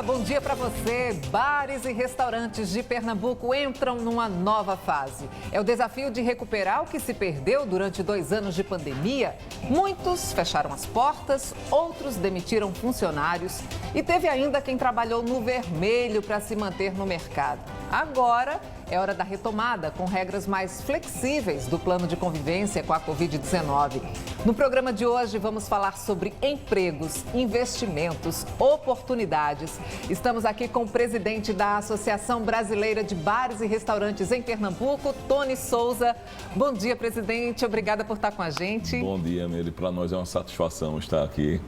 Olá, bom dia para você. Bares e restaurantes de Pernambuco entram numa nova fase. É o desafio de recuperar o que se perdeu durante 2 anos de pandemia. Muitos fecharam as portas, outros demitiram funcionários e teve ainda quem trabalhou no vermelho para se manter no mercado. Agora é hora da retomada, com regras mais flexíveis do plano de convivência com a Covid-19. No programa de hoje, vamos falar sobre empregos, investimentos, oportunidades. Estamos aqui com o presidente da Associação Brasileira de Bares e Restaurantes em Pernambuco, Tony Souza. Bom dia, presidente. Obrigada por estar com a gente. Bom dia, Meli. Para nós é uma satisfação estar aqui.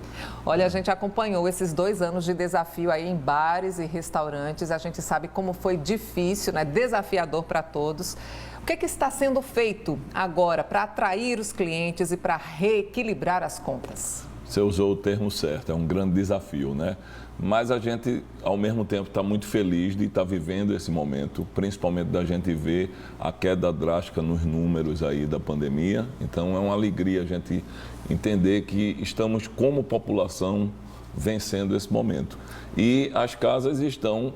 Olha, a gente acompanhou esses 2 anos de desafio aí em bares e restaurantes. A gente sabe como foi difícil, né? Desafiador para todos. O que está sendo feito agora para atrair os clientes e para reequilibrar as contas? Você usou o termo certo, é um grande desafio, né? Mas a gente, ao mesmo tempo, está muito feliz de estar vivendo esse momento, principalmente da gente ver a queda drástica nos números aí da pandemia. Então, é uma alegria a gente entender que estamos, como população, vencendo esse momento. E as casas estão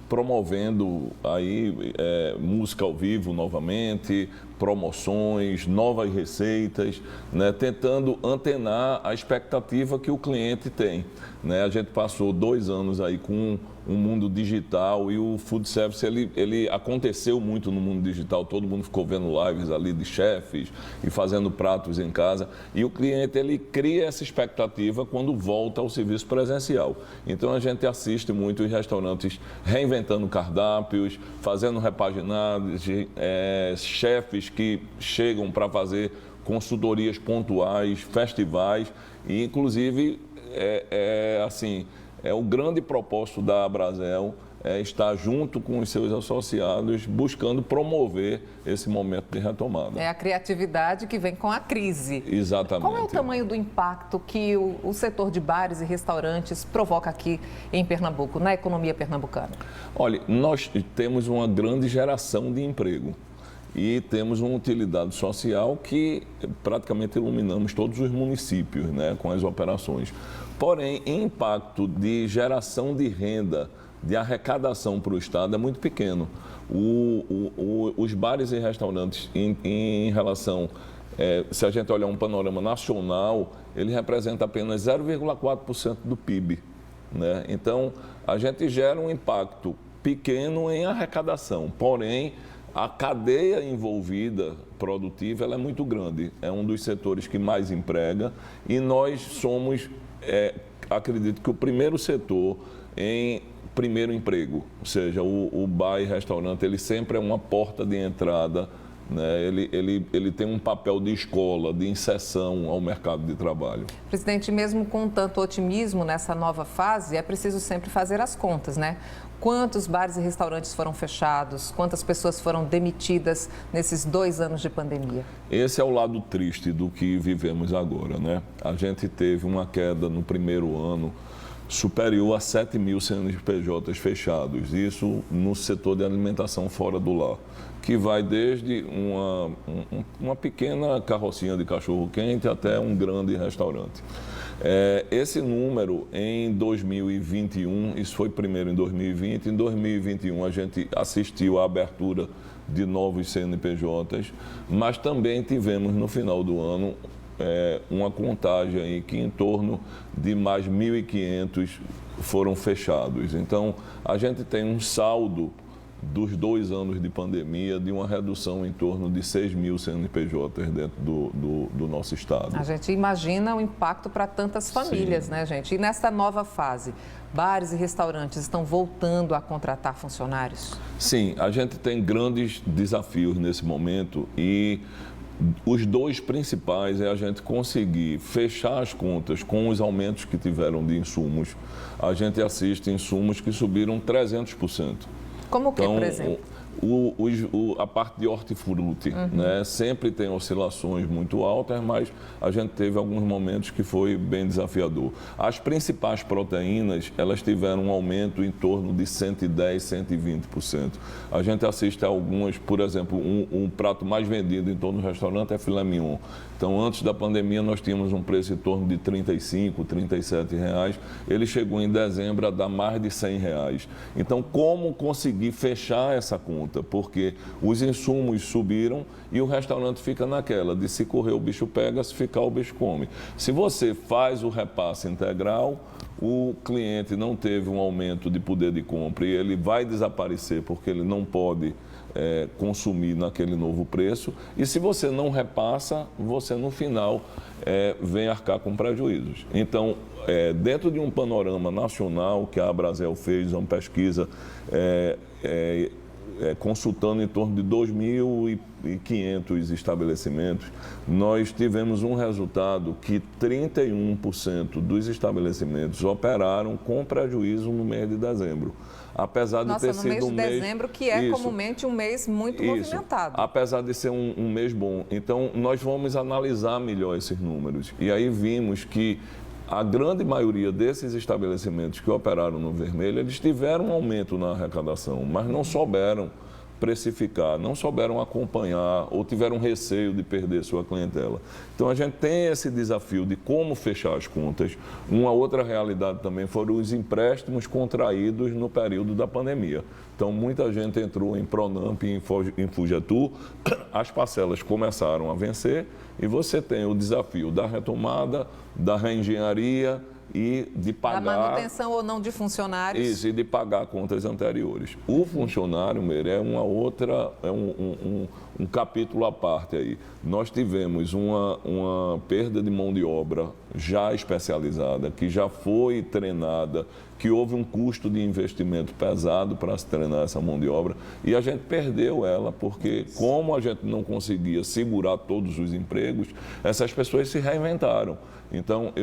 promovendo aí música ao vivo novamente, promoções, novas receitas, né, tentando antenar a expectativa que o cliente tem, né? A gente passou 2 anos aí com um mundo digital e o food service ele aconteceu muito no mundo digital, todo mundo ficou vendo lives ali de chefes e fazendo pratos em casa, e o cliente ele cria essa expectativa quando volta ao serviço presencial. Então a gente assiste muito os restaurantes reinventando cardápios, fazendo repaginados, chefes que chegam para fazer consultorias pontuais, festivais, e inclusive o grande propósito da Abrazel é estar junto com os seus associados, buscando promover esse momento de retomada. É a criatividade que vem com a crise. Exatamente. Qual é o tamanho do impacto que o setor de bares e restaurantes provoca aqui em Pernambuco, na economia pernambucana? Olha, nós temos uma grande geração de emprego e temos uma utilidade social que praticamente iluminamos todos os municípios, né, com as operações. Porém, impacto de geração de renda, de arrecadação para o Estado é muito pequeno. Os bares e restaurantes, em relação, se a gente olhar um panorama nacional, ele representa apenas 0,4% do PIB, né? Então, a gente gera um impacto pequeno em arrecadação, porém, a cadeia envolvida produtiva ela é muito grande. É um dos setores que mais emprega e nós somos, acredito que o primeiro setor em primeiro emprego, ou seja, o bar e restaurante, ele sempre é uma porta de entrada, né? Ele tem um papel de escola, de inserção ao mercado de trabalho. Presidente, mesmo com tanto otimismo nessa nova fase, é preciso sempre fazer as contas, né? Quantos bares e restaurantes foram fechados? Quantas pessoas foram demitidas nesses 2 anos de pandemia? Esse é o lado triste do que vivemos agora, né? A gente teve uma queda no primeiro ano superior a 7 mil CNPJs fechados, isso no setor de alimentação fora do lar, que vai desde uma pequena carrocinha de cachorro-quente até um grande restaurante. Esse número em 2021, isso foi primeiro em 2020, em 2021 a gente assistiu à abertura de novos CNPJs, mas também tivemos no final do ano uma contagem aí que em torno de mais 1.500 foram fechados. Então, a gente tem um saldo dos 2 anos de pandemia de uma redução em torno de 6 mil CNPJs dentro do nosso estado. A gente imagina o impacto para tantas famílias, sim, né, gente? E nessa nova fase, bares e restaurantes estão voltando a contratar funcionários? Sim, a gente tem grandes desafios nesse momento e os 2 principais é a gente conseguir fechar as contas com os aumentos que tiveram de insumos. A gente assiste insumos que subiram 300%. Como que, por exemplo? A parte de hortifruti, né? Sempre tem oscilações muito altas, mas a gente teve alguns momentos que foi bem desafiador. As principais proteínas, elas tiveram um aumento em torno de 110, 120%. A gente assiste a algumas, por exemplo, um prato mais vendido em torno do restaurante é filé mignon. Então, antes da pandemia, nós tínhamos um preço em torno de R$ 35, R$ 37. Ele chegou em dezembro a dar mais de R$ 100. Então, como conseguir fechar essa conta? Porque os insumos subiram e o restaurante fica naquela de se correr o bicho pega, se ficar o bicho come. Se você faz o repasse integral, o cliente não teve um aumento de poder de compra e ele vai desaparecer porque ele não pode consumir naquele novo preço. E se você não repassa, você no final vem arcar com prejuízos. Então, dentro de um panorama nacional que a Abrazel fez, uma pesquisa consultando em torno de 2.500 estabelecimentos, nós tivemos um resultado que 31% dos estabelecimentos operaram com prejuízo no mês de dezembro. Apesar de ter sido um mês... no mês de dezembro, que é comumente um mês muito movimentado. Apesar de ser um mês bom. Então, nós vamos analisar melhor esses números. E aí vimos que a grande maioria desses estabelecimentos que operaram no vermelho, eles tiveram um aumento na arrecadação, mas não souberam precificar, não souberam acompanhar ou tiveram receio de perder sua clientela. Então, a gente tem esse desafio de como fechar as contas. Uma outra realidade também foram os empréstimos contraídos no período da pandemia. Então, muita gente entrou em Pronamp e em Fugetur, as parcelas começaram a vencer e você tem o desafio da retomada, da reengenharia e de pagar... Da manutenção ou não de funcionários. Isso, e de pagar contas anteriores. O funcionário, Meire, é uma outra, um capítulo à parte aí. Nós tivemos uma perda de mão de obra já especializada, que já foi treinada, que houve um custo de investimento pesado para se treinar essa mão de obra e a gente perdeu ela, porque como a gente não conseguia segurar todos os empregos, essas pessoas se reinventaram. Então,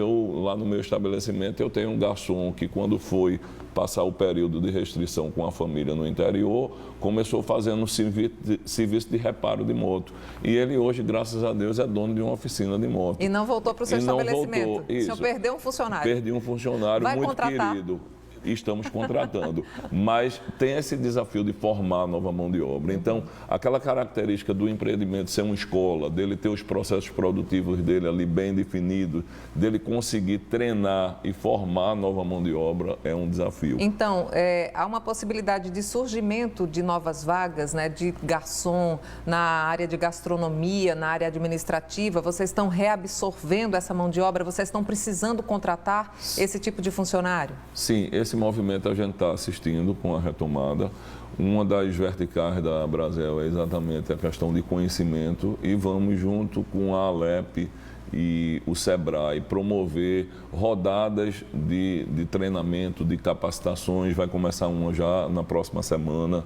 lá no meu estabelecimento, eu tenho um garçom que quando foi passar o período de restrição com a família no interior, começou fazendo serviço de reparo de moto. E ele hoje, graças a Deus, é dono de uma oficina de moto. E não voltou para o seu estabelecimento? Voltou. Isso. O senhor perdeu um funcionário? Perdi um funcionário muito querido. Estamos contratando, mas tem esse desafio de formar nova mão de obra. Então, aquela característica do empreendimento ser uma escola, dele ter os processos produtivos dele ali bem definidos, dele conseguir treinar e formar nova mão de obra é um desafio. Então, há uma possibilidade de surgimento de novas vagas, né, de garçom na área de gastronomia, na área administrativa. Vocês estão reabsorvendo essa mão de obra? Vocês estão precisando contratar esse tipo de funcionário? Sim, esse movimento a gente está assistindo com a retomada. Uma das verticais da Abrazel é exatamente a questão de conhecimento e vamos junto com a Alep e o Sebrae promover rodadas de treinamento, de capacitações. Vai começar uma já na próxima semana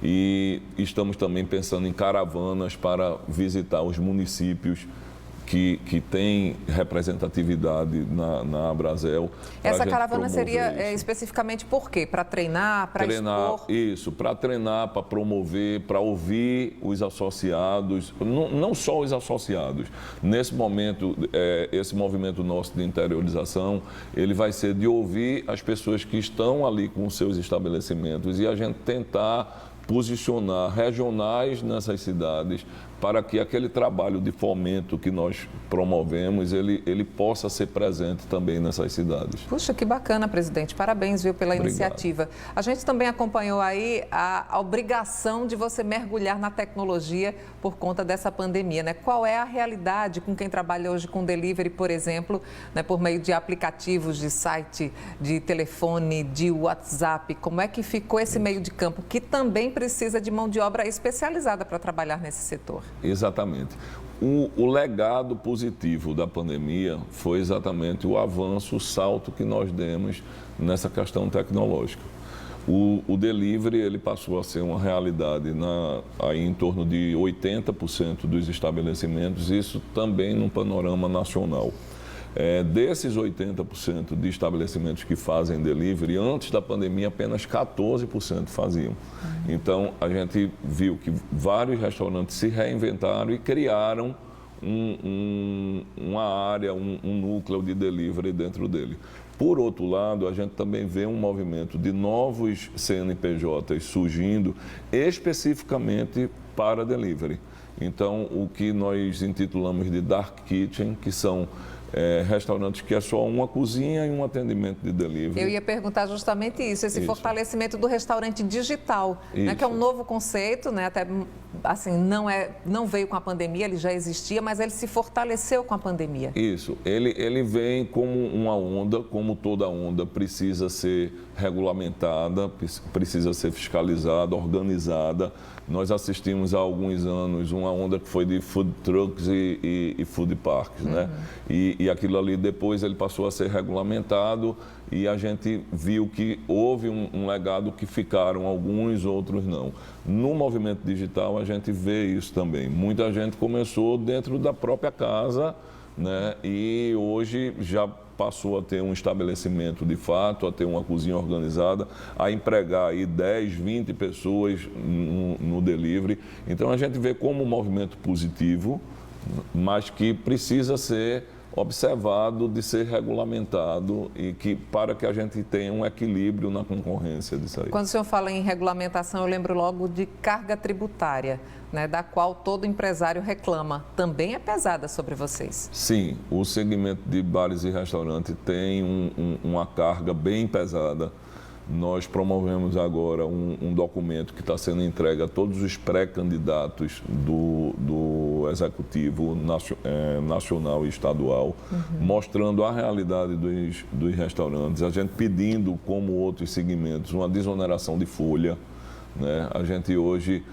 e estamos também pensando em caravanas para visitar os municípios que tem representatividade na Abrazel. Essa caravana seria especificamente por quê? Para treinar, para expor? Isso, para treinar, para promover, para ouvir os associados, não só os associados. Nesse momento, esse movimento nosso de interiorização, ele vai ser de ouvir as pessoas que estão ali com seus estabelecimentos e a gente tentar posicionar regionais nessas cidades para que aquele trabalho de fomento que nós promovemos, ele possa ser presente também nessas cidades. Puxa, que bacana, presidente. Parabéns, viu, pela iniciativa. A gente também acompanhou aí a obrigação de você mergulhar na tecnologia por conta dessa pandemia, né? Qual é a realidade com quem trabalha hoje com delivery, por exemplo, né, por meio de aplicativos, de site, de telefone, de WhatsApp? Como é que ficou esse meio de campo, que também precisa de mão de obra especializada para trabalhar nesse setor? Exatamente. O legado positivo da pandemia foi exatamente o avanço, o salto que nós demos nessa questão tecnológica. O delivery ele passou a ser uma realidade aí em torno de 80% dos estabelecimentos, isso também no panorama nacional. Desses 80% de estabelecimentos que fazem delivery, antes da pandemia apenas 14% faziam. Então, a gente viu que vários restaurantes se reinventaram e criaram uma área, um núcleo de delivery dentro dele. Por outro lado, a gente também vê um movimento de novos CNPJs surgindo especificamente para delivery. Então, o que nós intitulamos de Dark Kitchen, que são restaurantes que é só uma cozinha e um atendimento de delivery. Eu ia perguntar justamente isso, esse fortalecimento do restaurante digital, né, que é um novo conceito, né, até assim, não veio com a pandemia, ele já existia, mas ele se fortaleceu com a pandemia. Isso, ele vem como uma onda, como toda onda precisa ser regulamentada, precisa ser fiscalizada, organizada. Nós assistimos há alguns anos uma onda que foi de food trucks e food parks, né? E aquilo ali depois ele passou a ser regulamentado e a gente viu que houve um legado que ficaram, alguns, outros não. No movimento digital a gente vê isso também. Muita gente começou dentro da própria casa, né? E hoje já passou a ter um estabelecimento de fato, a ter uma cozinha organizada, a empregar aí 10, 20 pessoas no delivery. Então a gente vê como um movimento positivo, mas que precisa ser observado, de ser regulamentado e que para que a gente tenha um equilíbrio na concorrência disso aí. Quando o senhor fala em regulamentação, eu lembro logo de carga tributária, né, da qual todo empresário reclama. Também é pesada sobre vocês? Sim, o segmento de bares e restaurantes tem uma carga bem pesada. Nós promovemos agora um documento que está sendo entregue a todos os pré-candidatos do Executivo Nacional e Estadual, mostrando a realidade dos restaurantes, a gente pedindo, como outros segmentos, uma desoneração de folha, né? A gente hoje,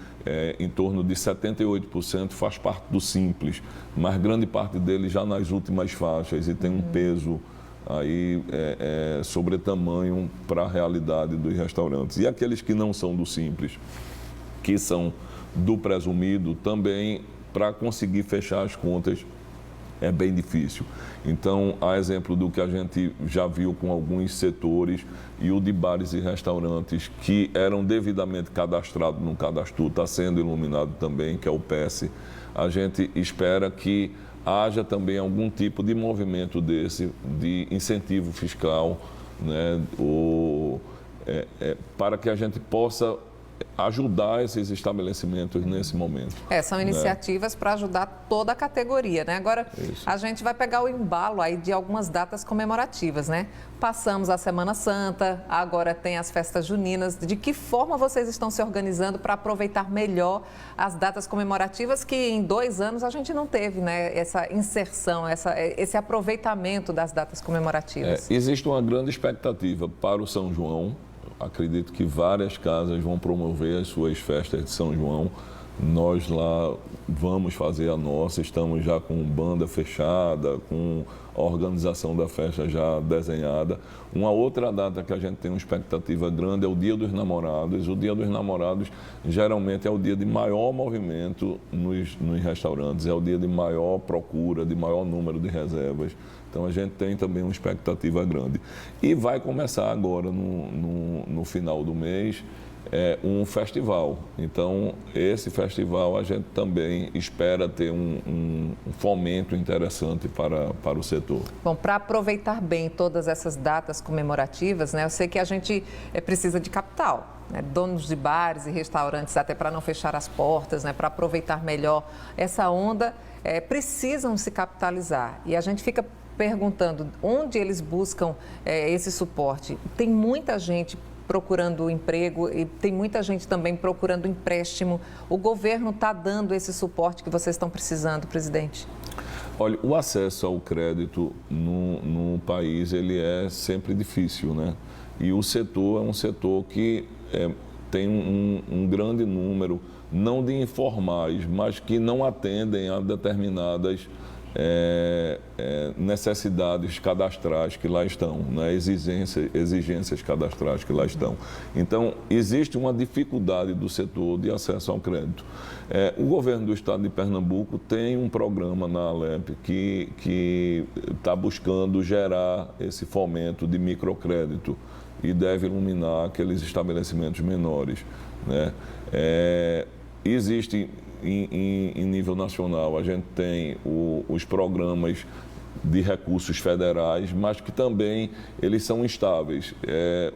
em torno de 78% faz parte do Simples, mas grande parte dele já nas últimas faixas e tem um peso aí sobre tamanho para a realidade dos restaurantes. E aqueles que não são do Simples, que são do presumido, também para conseguir fechar as contas é bem difícil. Então, a exemplo do que a gente já viu com alguns setores, e o de bares e restaurantes que eram devidamente cadastrados no Cadastro, está sendo iluminado também, que é o PES. A gente espera que haja também algum tipo de movimento desse, de incentivo fiscal, né, para que a gente possa ajudar esses estabelecimentos nesse momento. São iniciativas para ajudar toda a categoria, né? Agora, a gente vai pegar o embalo aí de algumas datas comemorativas, né? Passamos a Semana Santa, agora tem as festas juninas. De que forma vocês estão se organizando para aproveitar melhor as datas comemorativas que em 2 anos a gente não teve, né? Essa inserção, esse aproveitamento das datas comemorativas. Existe uma grande expectativa para o São João. Acredito que várias casas vão promover as suas festas de São João. Nós lá vamos fazer a nossa, estamos já com banda fechada, com a organização da festa já desenhada. Uma outra data que a gente tem uma expectativa grande é o Dia dos Namorados. O Dia dos Namorados geralmente é o dia de maior movimento nos restaurantes, é o dia de maior procura, de maior número de reservas. Então, a gente tem também uma expectativa grande. E vai começar agora, no final do mês, um festival. Então, esse festival a gente também espera ter um fomento interessante para o setor. Bom, para aproveitar bem todas essas datas comemorativas, né, eu sei que a gente precisa de capital. Né, donos de bares e restaurantes, até para não fechar as portas, né, para aproveitar melhor essa onda, precisam se capitalizar. E a gente fica perguntando onde eles buscam esse suporte. Tem muita gente procurando emprego e tem muita gente também procurando empréstimo. O governo está dando esse suporte que vocês estão precisando, presidente? Olha, o acesso ao crédito no país, ele é sempre difícil, né? E o setor é um setor que tem um grande número, não de informais, mas que não atendem a determinadas necessidades cadastrais que lá estão, né? Exigências cadastrais que lá estão. Então, existe uma dificuldade do setor de acesso ao crédito. O governo do estado de Pernambuco tem um programa na Alep que está buscando gerar esse fomento de microcrédito e deve iluminar aqueles estabelecimentos menores, né? Existe em nível nacional, a gente tem os programas de recursos federais, mas que também eles são instáveis.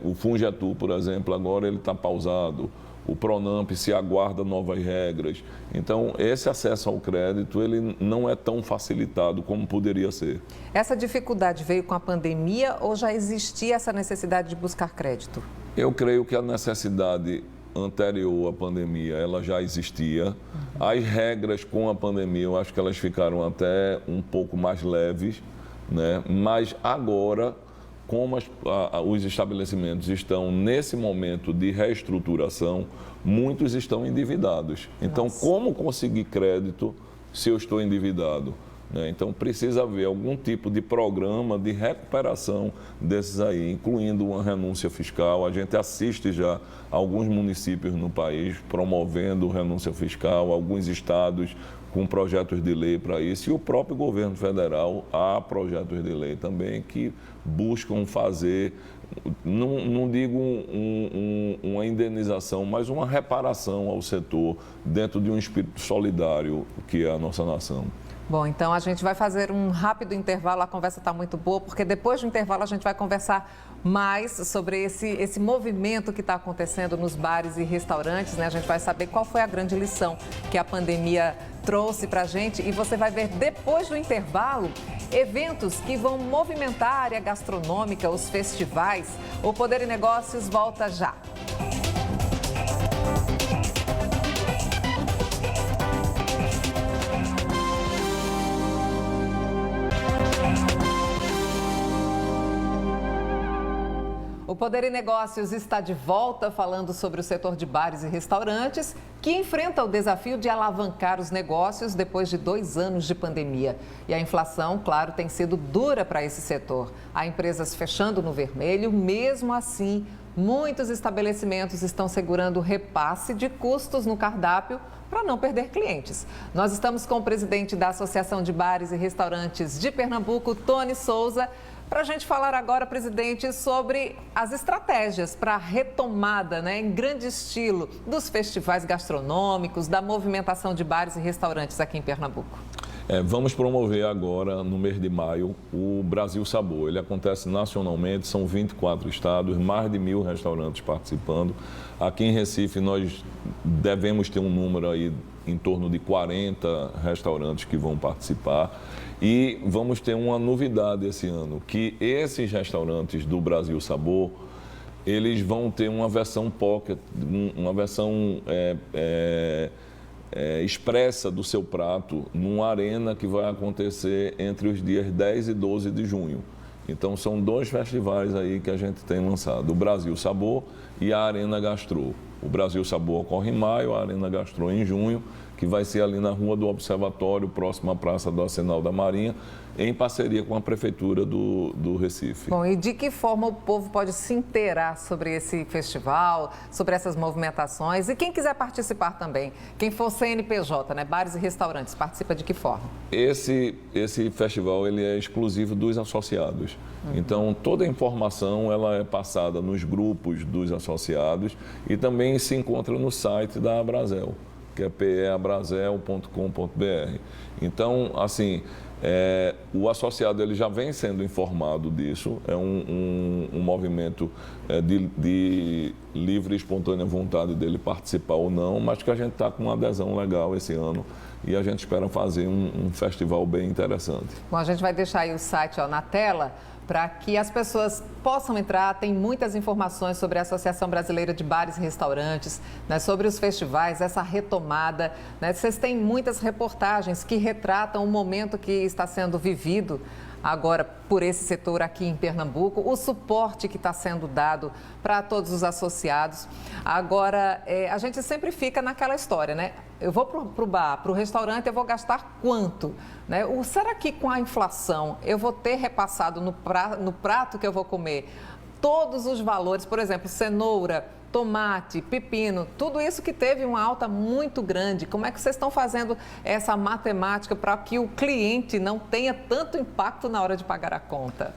O Fungetul, por exemplo, agora ele está pausado. O Pronamp se aguarda novas regras. Então, esse acesso ao crédito, ele não é tão facilitado como poderia ser. Essa dificuldade veio com a pandemia ou já existia essa necessidade de buscar crédito? Eu creio que a necessidade anterior à pandemia, ela já existia. As regras com a pandemia, eu acho que elas ficaram até um pouco mais leves, né? Mas agora, como os estabelecimentos estão nesse momento de reestruturação, muitos estão endividados. Então, como conseguir crédito se eu estou endividado? Então, precisa haver algum tipo de programa de recuperação desses aí, incluindo uma renúncia fiscal. A gente assiste já alguns municípios no país promovendo renúncia fiscal, alguns estados com projetos de lei para isso, e o próprio governo federal há projetos de lei também que buscam fazer, não digo uma indenização, mas uma reparação ao setor dentro de um espírito solidário que é a nossa nação. Bom, então a gente vai fazer um rápido intervalo, a conversa está muito boa, porque depois do intervalo a gente vai conversar mais sobre esse movimento que está acontecendo nos bares e restaurantes, né? A gente vai saber qual foi a grande lição que a pandemia trouxe para a gente e você vai ver depois do intervalo eventos que vão movimentar a área gastronômica, os festivais. O Poder e Negócios volta já. O Poder e Negócios está de volta falando sobre o setor de bares e restaurantes, que enfrenta o desafio de alavancar os negócios depois de 2 anos de pandemia. E a inflação, claro, tem sido dura para esse setor. Há empresas fechando no vermelho, mesmo assim, muitos estabelecimentos estão segurando o repasse de custos no cardápio para não perder clientes. Nós estamos com o presidente da Associação de Bares e Restaurantes de Pernambuco, Tony Souza, para a gente falar agora, presidente, sobre as estratégias para a retomada, né, em grande estilo, dos festivais gastronômicos, da movimentação de bares e restaurantes aqui em Pernambuco. Vamos promover agora, no mês de maio, o Brasil Sabor. Ele acontece nacionalmente, são 24 estados, mais de 1.000 restaurantes participando. Aqui em Recife, nós devemos ter um número aí em torno de 40 restaurantes que vão participar. E vamos ter uma novidade esse ano, que esses restaurantes do Brasil Sabor, eles vão ter uma versão pocket, uma versão expressa do seu prato numa arena que vai acontecer entre os dias 10 e 12 de junho. Então, são 2 festivais aí que a gente tem lançado, o Brasil Sabor e a Arena Gastro. O Brasil Sabor ocorre em maio, a Arena Gastro em junho, que vai ser ali na Rua do Observatório, próximo à Praça do Arsenal da Marinha, em parceria com a Prefeitura do Recife. Bom, e de que forma o povo pode se inteirar sobre esse festival, sobre essas movimentações? E quem quiser participar também, quem for CNPJ, né, bares e restaurantes, participa de que forma? Esse festival ele é exclusivo dos associados. Então, toda a informação ela é passada nos grupos dos associados e também se encontra no site da Abrazel, que é peabrazel.com.br. Então, assim, o associado ele já vem sendo informado disso, é um movimento de livre e espontânea vontade dele participar ou não, mas que a gente está com uma adesão legal esse ano e a gente espera fazer um festival bem interessante. Bom, a gente vai deixar aí o site na tela para que as pessoas possam entrar. Tem muitas informações sobre a Associação Brasileira de Bares e Restaurantes, né, sobre os festivais, essa retomada. Né? Vocês têm muitas reportagens que retratam o momento que está sendo vivido agora por esse setor aqui em Pernambuco, o suporte que está sendo dado para todos os associados. Agora, a gente sempre fica naquela história, né? Eu vou para o bar, para o restaurante, eu vou gastar quanto? Né? Será que com a inflação eu vou ter repassado no prato que eu vou comer todos os valores, por exemplo, cenoura, tomate, pepino, tudo isso que teve uma alta muito grande. Como é que vocês estão fazendo essa matemática para que o cliente não tenha tanto impacto na hora de pagar a conta?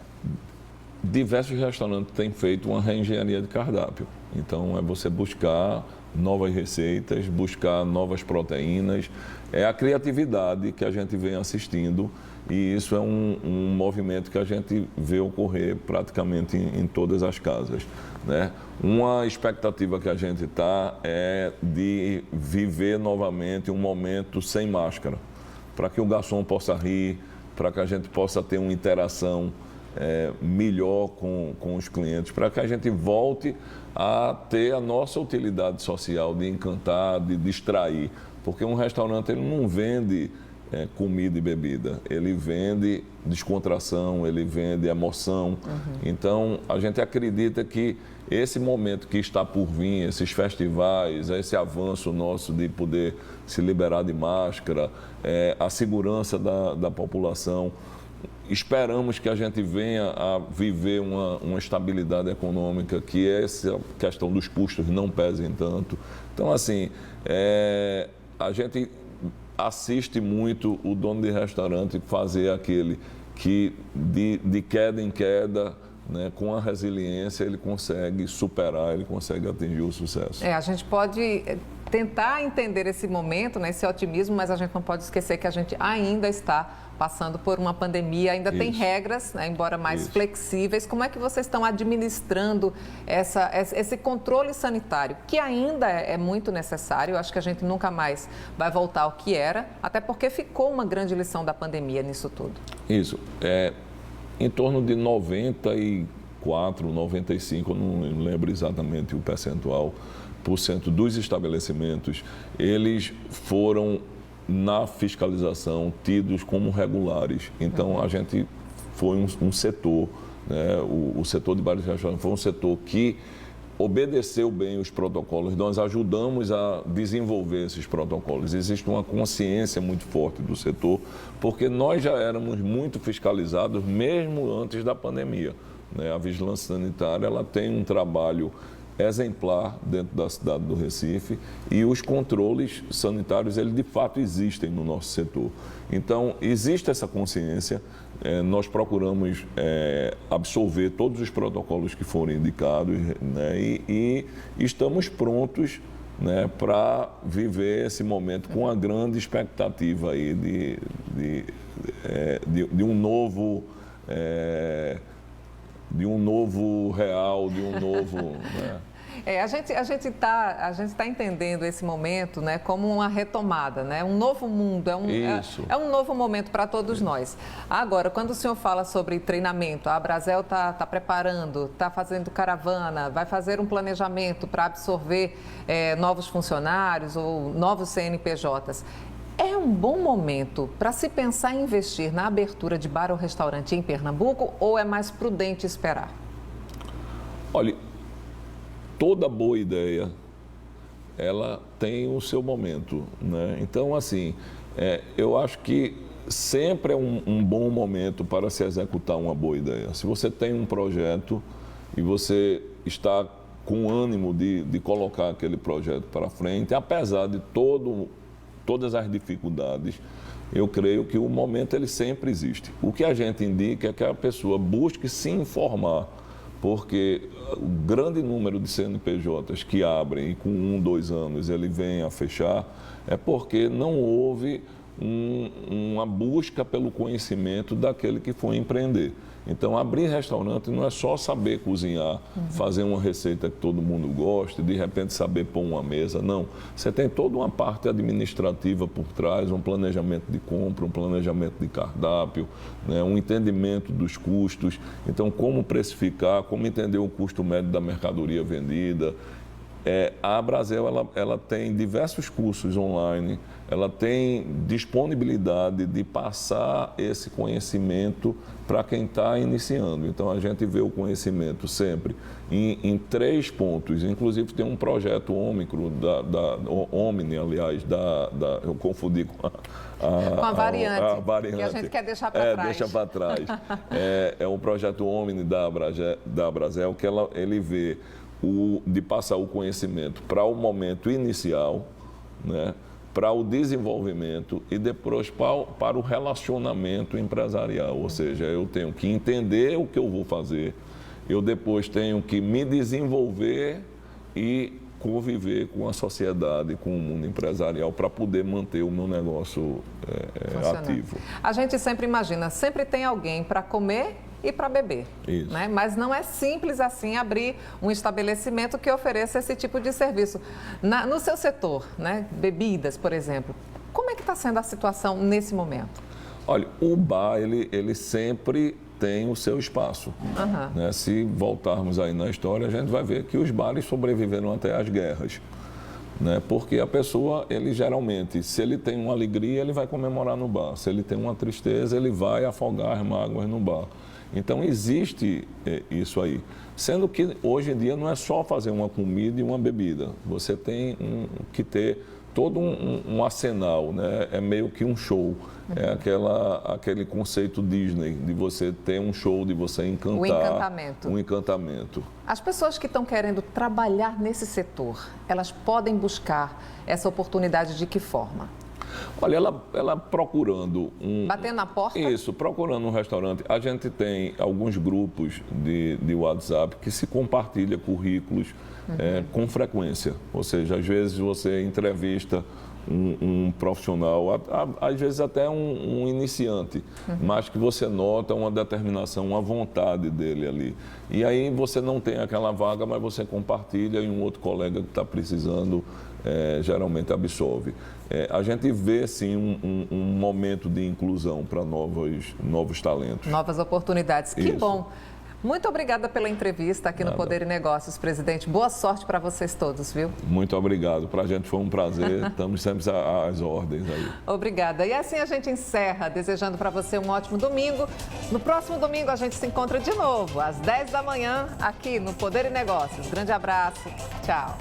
Diversos restaurantes têm feito uma reengenharia de cardápio. Então, é você buscar novas receitas, buscar novas proteínas. É a criatividade que a gente vem assistindo e isso é um movimento que a gente vê ocorrer praticamente em todas as casas, né? Uma expectativa que a gente está é de viver novamente um momento sem máscara, para que o garçom possa rir, para que a gente possa ter uma interação melhor com os clientes, para que a gente volte a ter a nossa utilidade social de encantar, de distrair, porque um restaurante ele não vende comida e bebida, ele vende descontração, ele vende emoção. Então, a gente acredita que esse momento que está por vir, esses festivais, esse avanço nosso de poder se liberar de máscara, a segurança da população, esperamos que a gente venha a viver uma estabilidade econômica, que essa questão dos custos não pesem tanto. Então, assim, a gente assiste muito o dono de restaurante fazer aquele que de queda em queda, né, com a resiliência, ele consegue superar, ele consegue atingir o sucesso. A gente pode tentar entender esse momento, né, esse otimismo, mas a gente não pode esquecer que a gente ainda está passando por uma pandemia, ainda tem regras, né, embora mais flexíveis. Como é que vocês estão administrando esse controle sanitário, que ainda é muito necessário? Eu acho que a gente nunca mais vai voltar ao que era, até porque ficou uma grande lição da pandemia nisso tudo. Isso. Em torno de 94, 95, eu não lembro exatamente o percentual, dos estabelecimentos, eles foram, na fiscalização, tidos como regulares. Então, a gente foi um setor, né, o setor de bares e restaurantes foi um setor que obedeceu bem os protocolos. Nós ajudamos a desenvolver esses protocolos. Existe uma consciência muito forte do setor, porque nós já éramos muito fiscalizados mesmo antes da pandemia, né? A vigilância sanitária ela tem um trabalho exemplar dentro da cidade do Recife e os controles sanitários, eles de fato existem no nosso setor. Então, existe essa consciência, nós procuramos absorver todos os protocolos que foram indicados, né, e estamos prontos, né, para viver esse momento com a grande expectativa aí de um novo... de um novo real, de um novo... Né? A gente tá entendendo esse momento, né, como uma retomada, né? Um novo mundo, é um novo momento para todos nós. Agora, quando o senhor fala sobre treinamento, a Abrazel está preparando, está fazendo caravana, vai fazer um planejamento para absorver novos funcionários ou novos CNPJs. É um bom momento para se pensar em investir na abertura de bar ou restaurante em Pernambuco ou é mais prudente esperar? Olha, toda boa ideia, ela tem o seu momento, né? Então, assim, eu acho que sempre é um bom momento para se executar uma boa ideia. Se você tem um projeto e você está com ânimo de colocar aquele projeto para frente, apesar de todas as dificuldades, eu creio que o momento ele sempre existe. O que a gente indica é que a pessoa busque se informar, porque o grande número de CNPJs que abrem e com 1, 2 anos ele vem a fechar, é porque não houve uma busca pelo conhecimento daquele que foi empreender. Então, abrir restaurante não é só saber cozinhar, fazer uma receita que todo mundo goste, de repente saber pôr uma mesa, não. Você tem toda uma parte administrativa por trás, um planejamento de compra, um planejamento de cardápio, né, um entendimento dos custos. Então, como precificar, como entender o custo médio da mercadoria vendida. A Abrazel, ela tem diversos cursos online, ela tem disponibilidade de passar esse conhecimento para quem está iniciando. Então, a gente vê o conhecimento sempre em 3 pontos. Inclusive, tem um projeto Omni, aliás, eu confundi com a variante, a variante, que a gente quer deixar para trás. Deixa para trás. É o projeto Omni da Abrazel, que ele vê de passar o conhecimento para o momento inicial, né, para o desenvolvimento e depois para o relacionamento empresarial. Ou seja, eu tenho que entender o que eu vou fazer, eu depois tenho que me desenvolver e conviver com a sociedade, com o mundo empresarial para poder manter o meu negócio ativo. A gente sempre imagina, sempre tem alguém para comer e para beber, né? Mas não é simples assim abrir um estabelecimento que ofereça esse tipo de serviço. No seu setor, né? Bebidas, por exemplo, como é que está sendo a situação nesse momento? Olha, o bar, ele sempre tem o seu espaço. Né? Se voltarmos aí na história, a gente vai ver que os bares sobreviveram até às guerras. Né? Porque a pessoa, ele geralmente, se ele tem uma alegria, ele vai comemorar no bar. Se ele tem uma tristeza, ele vai afogar as mágoas no bar. Então, existe isso aí. Sendo que, hoje em dia, não é só fazer uma comida e uma bebida. Você tem que ter todo um arsenal, né? É meio que um show. É aquele conceito Disney, de você ter um show, de você encantar. O encantamento. Um encantamento. As pessoas que estão querendo trabalhar nesse setor, elas podem buscar essa oportunidade de que forma? Olha, ela procurando Batendo na porta? Isso, procurando um restaurante. A gente tem alguns grupos de WhatsApp que se compartilha currículos com frequência. Ou seja, às vezes você entrevista um profissional, às vezes até um iniciante, mas que você nota uma determinação, uma vontade dele ali. E aí você não tem aquela vaga, mas você compartilha e um outro colega que está precisando geralmente absorve. A gente vê, sim, um momento de inclusão para novos talentos. Novas oportunidades. Que bom! Muito obrigada pela entrevista aqui no Poder e Negócios, presidente. Boa sorte para vocês todos, viu? Muito obrigado. Para a gente foi um prazer. Estamos sempre às ordens aí. Obrigada. E assim a gente encerra, desejando para você um ótimo domingo. No próximo domingo a gente se encontra de novo, às 10 da manhã, aqui no Poder e Negócios. Grande abraço. Tchau.